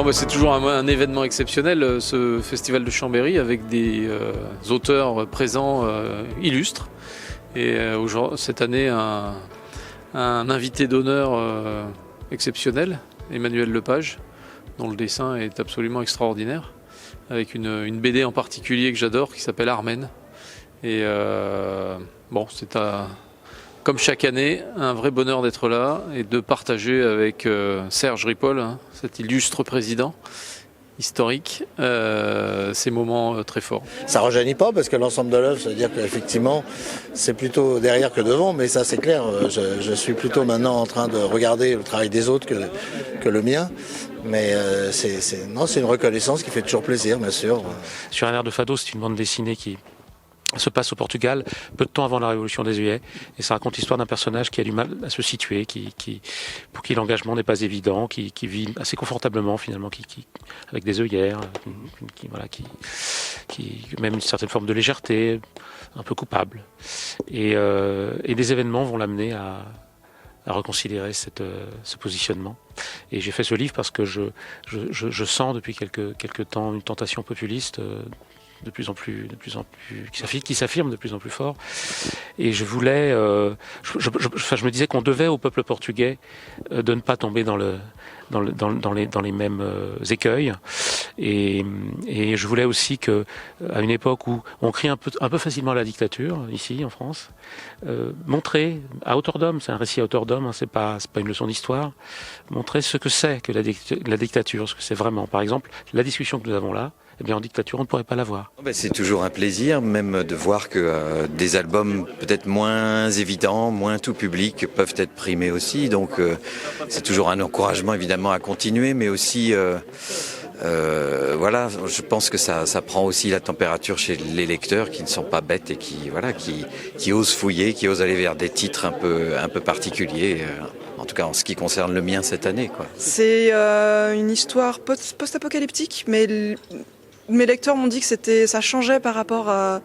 Non, c'est toujours un événement exceptionnel, ce festival de Chambéry, avec des auteurs présents illustres. Et cette année, un invité d'honneur exceptionnel, Emmanuel Lepage, dont le dessin est absolument extraordinaire, avec une BD en particulier que j'adore, qui s'appelle Armen. Et c'est comme chaque année, un vrai bonheur d'être là et de partager avec Serge Ripoll, cet illustre président historique, ces moments très forts. Ça ne rajeunit pas parce que l'ensemble de l'œuvre, c'est-à-dire qu'effectivement, c'est plutôt derrière que devant, mais ça c'est clair. Je suis plutôt maintenant en train de regarder le travail des autres que le mien. Mais c'est une reconnaissance qui fait toujours plaisir, bien sûr. Sur un air de Fado, c'est une bande dessinée qui se passe au Portugal, peu de temps avant la révolution des Juillet, et ça raconte l'histoire d'un personnage qui a du mal à se situer, pour qui l'engagement n'est pas évident, qui vit assez confortablement finalement, avec des œillères, qui même une certaine forme de légèreté, un peu coupable, et des événements vont l'amener à reconsidérer ce positionnement. Et j'ai fait ce livre parce que je sens depuis quelques temps une tentation populiste de plus en plus qui s'affirme de plus en plus fort. Et je voulais, je me disais qu'on devait au peuple portugais de ne pas tomber dans les mêmes écueils. Et je voulais aussi que, à une époque où on crie un peu facilement à la dictature ici en France, montrer à hauteur d'homme, c'est un récit à hauteur d'homme, c'est pas une leçon d'histoire, montrer ce que c'est que la dictature, ce que c'est vraiment. Par exemple, la discussion que nous avons là, eh bien en dictature, on ne pourrait pas l'avoir. C'est toujours un plaisir, même de voir que des albums peut-être moins évidents, moins tout public, peuvent être primés aussi. Donc c'est toujours un encouragement évidemment à continuer, mais aussi je pense que ça prend aussi la température chez les lecteurs qui ne sont pas bêtes et qui osent fouiller, qui osent aller vers des titres un peu particuliers. En tout cas, en ce qui concerne le mien cette année, quoi. C'est une histoire post-apocalyptique, mais mes lecteurs m'ont dit que ça changeait par rapport à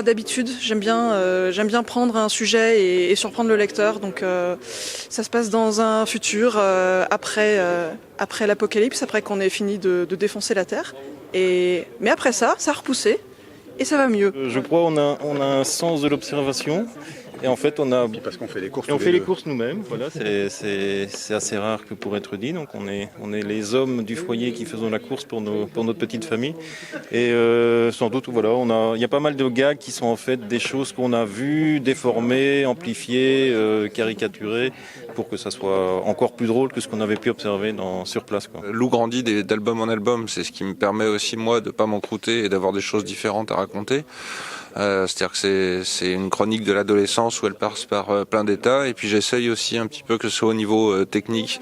d'habitude. J'aime bien prendre un sujet et surprendre le lecteur. Donc ça se passe dans un futur après l'apocalypse, après qu'on ait fini de défoncer la Terre. Mais après ça a repoussé et ça va mieux. Je crois on a un sens de l'observation. Et en fait, parce qu'on fait les courses. Et on fait les courses nous-mêmes. Voilà, c'est assez rare que pour être dit. Donc on est les hommes du foyer qui faisons la course pour notre petite famille. Et sans doute, il y a pas mal de gags qui sont en fait des choses qu'on a vues, déformées, amplifiées, caricaturées, pour que ça soit encore plus drôle que ce qu'on avait pu observer sur place, quoi. Lou grandit d'album en album, c'est ce qui me permet aussi moi de pas m'encrouter et d'avoir des choses différentes à raconter. C'est-à-dire que c'est une chronique de l'adolescence où elle passe par plein d'états, et puis j'essaye aussi un petit peu, que ce soit au niveau technique,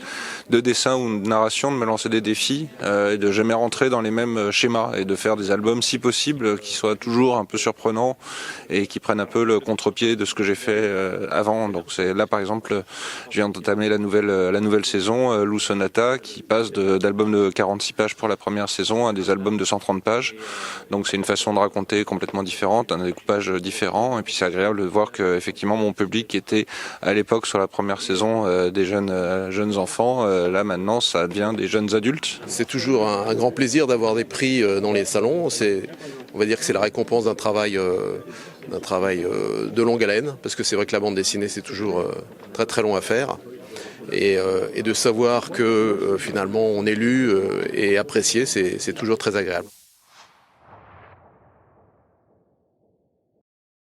de dessin ou de narration, de me lancer des défis et de jamais rentrer dans les mêmes schémas, et de faire des albums si possible qui soient toujours un peu surprenants et qui prennent un peu le contre-pied de ce que j'ai fait avant. Donc c'est là par exemple, je viens d'entamer la nouvelle saison, Lou Sonata, qui passe d'albums de 46 pages pour la première saison à des albums de 130 pages. Donc c'est une façon de raconter complètement différente, un découpage différent, et puis c'est agréable de voir que effectivement mon public qui était à l'époque sur la première saison des jeunes enfants, là maintenant ça devient des jeunes adultes. C'est toujours un grand plaisir d'avoir des prix dans les salons. On va dire que c'est la récompense d'un travail de longue haleine, parce que c'est vrai que la bande dessinée c'est toujours très très long à faire, et de savoir que finalement on est lu et apprécié, c'est toujours très agréable.